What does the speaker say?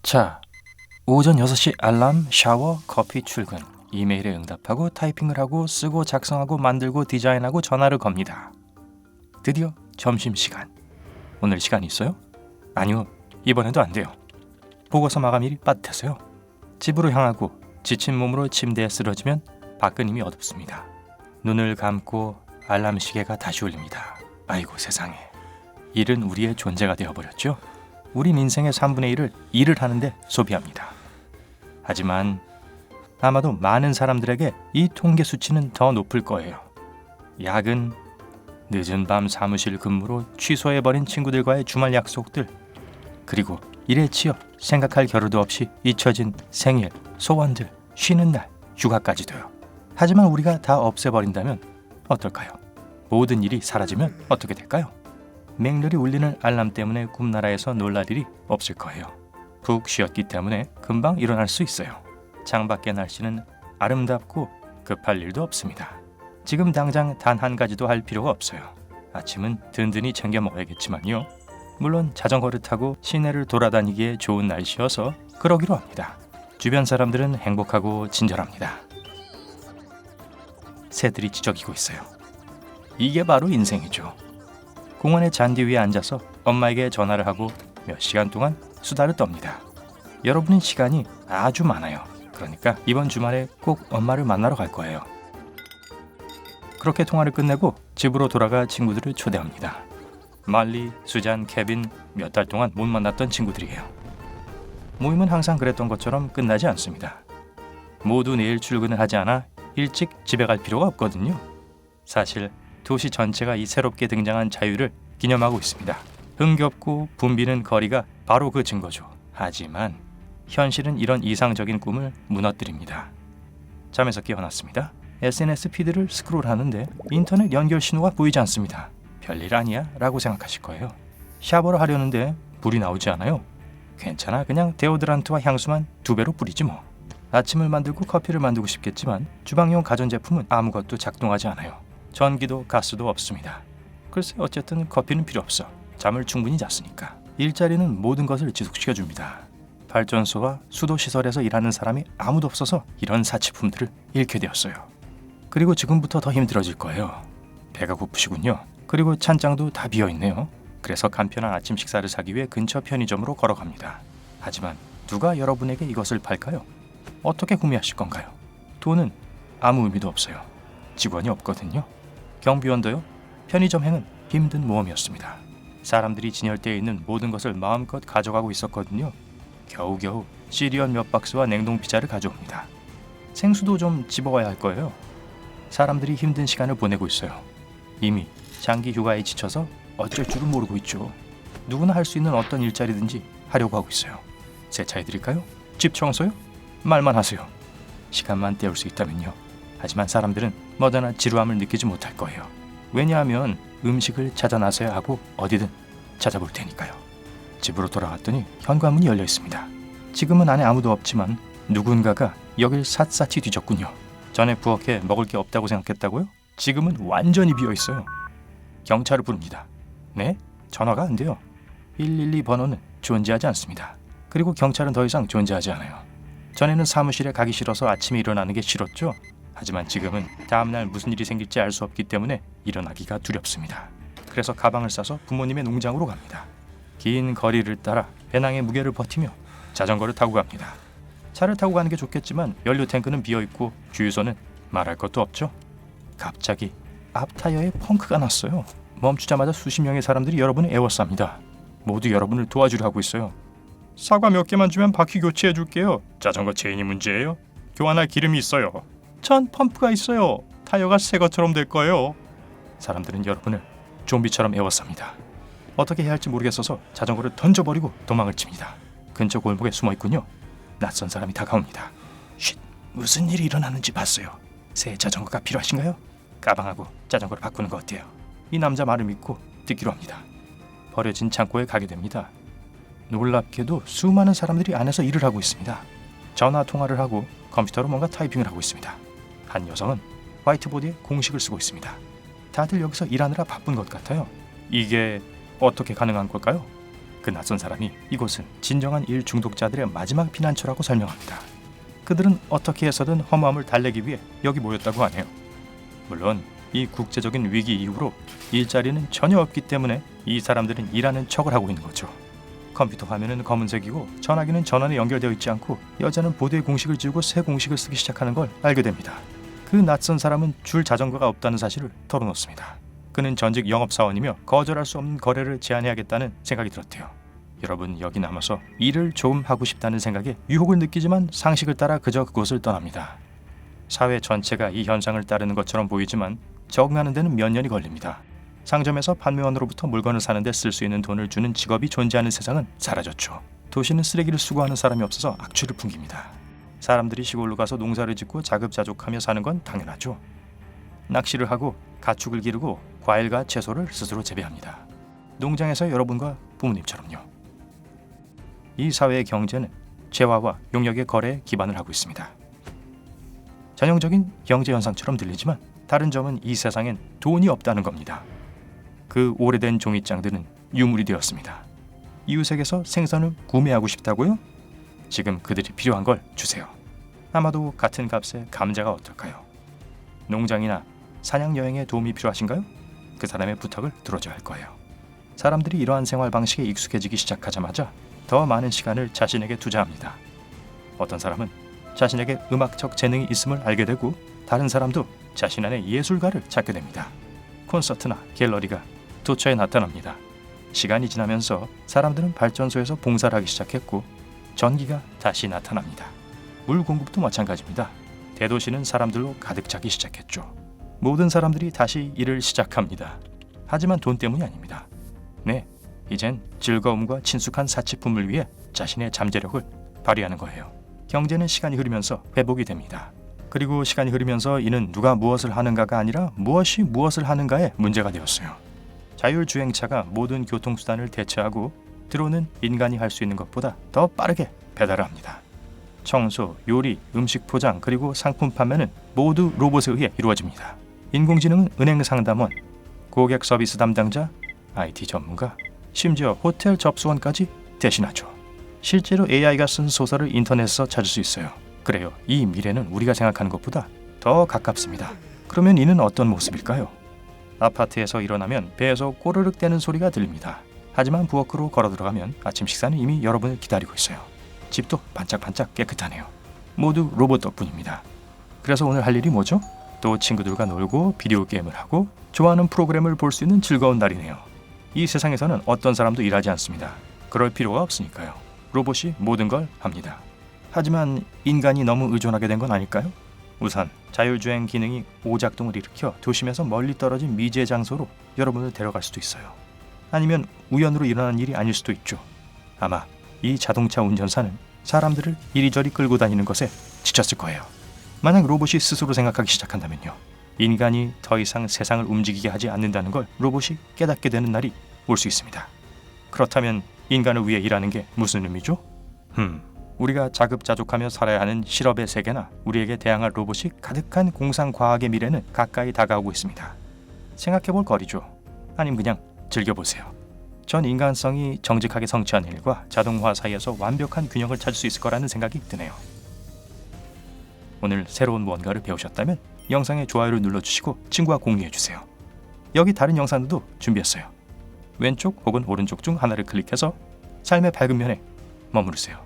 자, 오전 6시 알람, 샤워, 커피, 출근. 이메일에 응답하고 타이핑을 하고 쓰고 작성하고 만들고 디자인하고 전화를 겁니다. 드디어 점심시간. 오늘 시간 있어요? 아니요, 이번에도 안 돼요. 보고서 마감일이 빠듯해서요. 집으로 향하고 지친 몸으로 침대에 쓰러지면 밖은 이미 어둡습니다. 눈을 감고 알람 시계가 다시 울립니다. 아이고 세상에. 일은 우리의 존재가 되어버렸죠. 우린 인생의 3분의 1을 일을 하는데 소비합니다. 하지만 아마도 많은 사람들에게 이 통계 수치는 더 높을 거예요. 야근, 늦은 밤 사무실 근무로 취소해버린 친구들과의 주말 약속들, 그리고 일에 치여 생각할 겨를도 없이 잊혀진 생일, 소원들, 쉬는 날, 휴가까지도요. 하지만 우리가 다 없애버린다면 어떨까요? 모든 일이 사라지면 어떻게 될까요? 맹렬히 울리는 알람 때문에 꿈나라에서 놀랄 일이 없을 거예요. 푹 쉬었기 때문에 금방 일어날 수 있어요. 창밖의 날씨는 아름답고 급할 일도 없습니다. 지금 당장 단 한 가지도 할 필요가 없어요. 아침은 든든히 챙겨 먹어야겠지만요. 물론 자전거를 타고 시내를 돌아다니기에 좋은 날씨여서 그러기로 합니다. 주변 사람들은 행복하고 친절합니다. 새들이 지저귀고 있어요. 이게 바로 인생이죠. 공원의 잔디 위에 앉아서 엄마에게 전화를 하고 몇 시간 동안 수다를 떱니다. 여러분은 시간이 아주 많아요. 그러니까 이번 주말에 꼭 엄마를 만나러 갈 거예요. 그렇게 통화를 끝내고 집으로 돌아가 친구들을 초대합니다. 말리, 수잔, 케빈, 몇 달 동안 못 만났던 친구들이에요. 모임은 항상 그랬던 것처럼 끝나지 않습니다. 모두 내일 출근을 하지 않아 일찍 집에 갈 필요가 없거든요. 사실 도시 전체가 이 새롭게 등장한 자유를 기념하고 있습니다. 흥겹고 붐비는 거리가 바로 그 증거죠. 하지만 현실은 이런 이상적인 꿈을 무너뜨립니다. 잠에서 깨어났습니다. SNS 피드를 스크롤하는데 인터넷 연결 신호가 보이지 않습니다. 별일 아니야 라고 생각하실 거예요. 샤워를 하려는데 불이 나오지 않아요. 괜찮아, 그냥 데오드란트와 향수만 2배로 뿌리지 뭐. 아침을 만들고 커피를 만들고 싶겠지만 주방용 가전제품은 아무것도 작동하지 않아요. 전기도 가스도 없습니다. 글쎄 어쨌든 커피는 필요 없어. 잠을 충분히 잤으니까. 일자리는 모든 것을 지속시켜줍니다. 발전소와 수도시설에서 일하는 사람이 아무도 없어서 이런 사치품들을 잃게 되었어요. 그리고 지금부터 더 힘들어질 거예요. 배가 고프시군요. 그리고 찬장도 다 비어있네요. 그래서 간편한 아침 식사를 사기 위해 근처 편의점으로 걸어갑니다. 하지만 누가 여러분에게 이것을 팔까요? 어떻게 구매하실 건가요? 돈은 아무 의미도 없어요. 직원이 없거든요. 경비원도요. 편의점행은 힘든 모험이었습니다. 사람들이 진열대에 있는 모든 것을 마음껏 가져가고 있었거든요. 겨우겨우 시리얼 몇 박스와 냉동 피자를 가져옵니다. 생수도 좀 집어와야 할 거예요. 사람들이 힘든 시간을 보내고 있어요. 이미 장기 휴가에 지쳐서 어쩔 줄은 모르고 있죠. 누구나 할 수 있는 어떤 일자리든지 하려고 하고 있어요. 세차해드릴까요? 집 청소요? 말만 하세요. 시간만 때울 수 있다면요. 하지만 사람들은 뭐다나 지루함을 느끼지 못할 거예요. 왜냐하면 음식을 찾아 나서야 하고 어디든 찾아볼 테니까요. 집으로 돌아갔더니 현관문이 열려 있습니다. 지금은 안에 아무도 없지만 누군가가 여길 샅샅이 뒤졌군요. 전에 부엌에 먹을 게 없다고 생각했다고요? 지금은 완전히 비어 있어요. 경찰을 부릅니다. 네? 전화가 안 돼요. 112 번호는 존재하지 않습니다. 그리고 경찰은 더 이상 존재하지 않아요. 전에는 사무실에 가기 싫어서 아침에 일어나는 게 싫었죠. 하지만 지금은 다음날 무슨 일이 생길지 알 수 없기 때문에 일어나기가 두렵습니다. 그래서 가방을 싸서 부모님의 농장으로 갑니다. 긴 거리를 따라 배낭의 무게를 버티며 자전거를 타고 갑니다. 차를 타고 가는 게 좋겠지만 연료 탱크는 비어있고 주유소는 말할 것도 없죠. 갑자기 앞 타이어에 펑크가 났어요. 멈추자마자 수십 명의 사람들이 여러분을 에워쌉니다. 모두 여러분을 도와주려 하고 있어요. 사과 몇 개만 주면 바퀴 교체해 줄게요. 자전거 체인이 문제예요. 교환할 기름이 있어요. 전 펌프가 있어요. 타이어가 새 것처럼 될 거예요. 사람들은 여러분을 좀비처럼 에워쌉니다. 어떻게 해야 할지 모르겠어서 자전거를 던져버리고 도망을 칩니다. 근처 골목에 숨어있군요. 낯선 사람이 다가옵니다. 쉿, 무슨 일이 일어나는지 봤어요. 새 자전거가 필요하신가요? 가방하고 자전거를 바꾸는 거 어때요? 이 남자 말을 믿고 듣기로 합니다. 버려진 창고에 가게 됩니다. 놀랍게도 수많은 사람들이 안에서 일을 하고 있습니다. 전화 통화를 하고 컴퓨터로 뭔가 타이핑을 하고 있습니다. 한 여성은 화이트보드에 공식을 쓰고 있습니다. 다들 여기서 일하느라 바쁜 것 같아요. 이게 어떻게 가능한 걸까요? 그 낯선 사람이 이곳은 진정한 일 중독자들의 마지막 피난처라고 설명합니다. 그들은 어떻게 해서든 허무함을 달래기 위해 여기 모였다고 하네요. 물론 이 국제적인 위기 이후로 일자리는 전혀 없기 때문에 이 사람들은 일하는 척을 하고 있는 거죠. 컴퓨터 화면은 검은색이고 전화기는 전원에 연결되어 있지 않고 여자는 보드에 공식을 지우고 새 공식을 쓰기 시작하는 걸 알게 됩니다. 그 낯선 사람은 줄 자전거가 없다는 사실을 털어놓습니다. 그는 전직 영업사원이며 거절할 수 없는 거래를 제한해야겠다는 생각이 들었대요. 여러분, 여기 남아서 일을 좀 하고 싶다는 생각에 유혹을 느끼지만 상식을 따라 그저 그곳을 떠납니다. 사회 전체가 이 현상을 따르는 것처럼 보이지만 적응하는 데는 몇 년이 걸립니다. 상점에서 판매원으로부터 물건을 사는데 쓸 수 있는 돈을 주는 직업이 존재하는 세상은 사라졌죠. 도시는 쓰레기를 수거하는 사람이 없어서 악취를 풍깁니다. 사람들이 시골로 가서 농사를 짓고 자급자족하며 사는 건 당연하죠. 낚시를 하고 가축을 기르고 과일과 채소를 스스로 재배합니다. 농장에서 여러분과 부모님처럼요. 이 사회의 경제는 재화와 용역의 거래에 기반을 하고 있습니다. 전형적인 경제 현상처럼 들리지만 다른 점은 이 세상엔 돈이 없다는 겁니다. 그 오래된 종이장들은 유물이 되었습니다. 이웃에게서 생선을 구매하고 싶다고요? 지금 그들이 필요한 걸 주세요. 아마도 같은 값에 감자가 어떨까요? 농장이나 사냥 여행에 도움이 필요하신가요? 그 사람의 부탁을 들어줘야 할 거예요. 사람들이 이러한 생활 방식에 익숙해지기 시작하자마자 더 많은 시간을 자신에게 투자합니다. 어떤 사람은 자신에게 음악적 재능이 있음을 알게 되고 다른 사람도 자신 안에 예술가를 찾게 됩니다. 콘서트나 갤러리가 도처에 나타납니다. 시간이 지나면서 사람들은 발전소에서 봉사를 하기 시작했고 전기가 다시 나타납니다. 물 공급도 마찬가지입니다. 대도시는 사람들로 가득 차기 시작했죠. 모든 사람들이 다시 일을 시작합니다. 하지만 돈 때문이 아닙니다. 네, 이젠 즐거움과 친숙한 사치품을 위해 자신의 잠재력을 발휘하는 거예요. 경제는 시간이 흐르면서 회복이 됩니다. 그리고 시간이 흐르면서 이는 누가 무엇을 하는가가 아니라 무엇이 무엇을 하는가에 문제가 되었어요. 자율주행차가 모든 교통수단을 대체하고 들어오는 인간이 할 수 있는 것보다 더 빠르게 배달을 합니다. 청소, 요리, 음식 포장, 그리고 상품 판매는 모두 로봇에 의해 이루어집니다. 인공지능은 은행 상담원, 고객 서비스 담당자, IT 전문가, 심지어 호텔 접수원까지 대신하죠. 실제로 AI가 쓴 소설을 인터넷에서 찾을 수 있어요. 그래요, 이 미래는 우리가 생각하는 것보다 더 가깝습니다. 그러면 이는 어떤 모습일까요? 아파트에서 일어나면 배에서 꼬르륵 대는 소리가 들립니다. 하지만 부엌으로 걸어 들어가면 아침 식사는 이미 여러분을 기다리고 있어요. 집도 반짝반짝 깨끗하네요. 모두 로봇 덕분입니다. 그래서 오늘 할 일이 뭐죠? 또 친구들과 놀고 비디오 게임을 하고 좋아하는 프로그램을 볼 수 있는 즐거운 날이네요. 이 세상에서는 어떤 사람도 일하지 않습니다. 그럴 필요가 없으니까요. 로봇이 모든 걸 합니다. 하지만 인간이 너무 의존하게 된 건 아닐까요? 우선 자율주행 기능이 오작동을 일으켜 도심에서 멀리 떨어진 미지의 장소로 여러분을 데려갈 수도 있어요. 아니면 우연으로 일어난 일이 아닐 수도 있죠. 아마 이 자동차 운전사는 사람들을 이리저리 끌고 다니는 것에 지쳤을 거예요. 만약 로봇이 스스로 생각하기 시작한다면요. 인간이 더 이상 세상을 움직이게 하지 않는다는 걸 로봇이 깨닫게 되는 날이 올 수 있습니다. 그렇다면 인간을 위해 일하는 게 무슨 의미죠? 우리가 자급자족하며 살아야 하는 실업의 세계나 우리에게 대항할 로봇이 가득한 공상과학의 미래는 가까이 다가오고 있습니다. 생각해볼 거리죠. 아님 그냥 즐겨보세요. 전 인간성이 정직하게 성취하는 일과 자동화 사이에서 완벽한 균형을 찾을 수 있을 거라는 생각이 드네요. 오늘 새로운 무언가를 배우셨다면 영상에 좋아요를 눌러주시고 친구와 공유해주세요. 여기 다른 영상들도 준비했어요. 왼쪽 혹은 오른쪽 중 하나를 클릭해서 삶의 밝은 면에 머무르세요.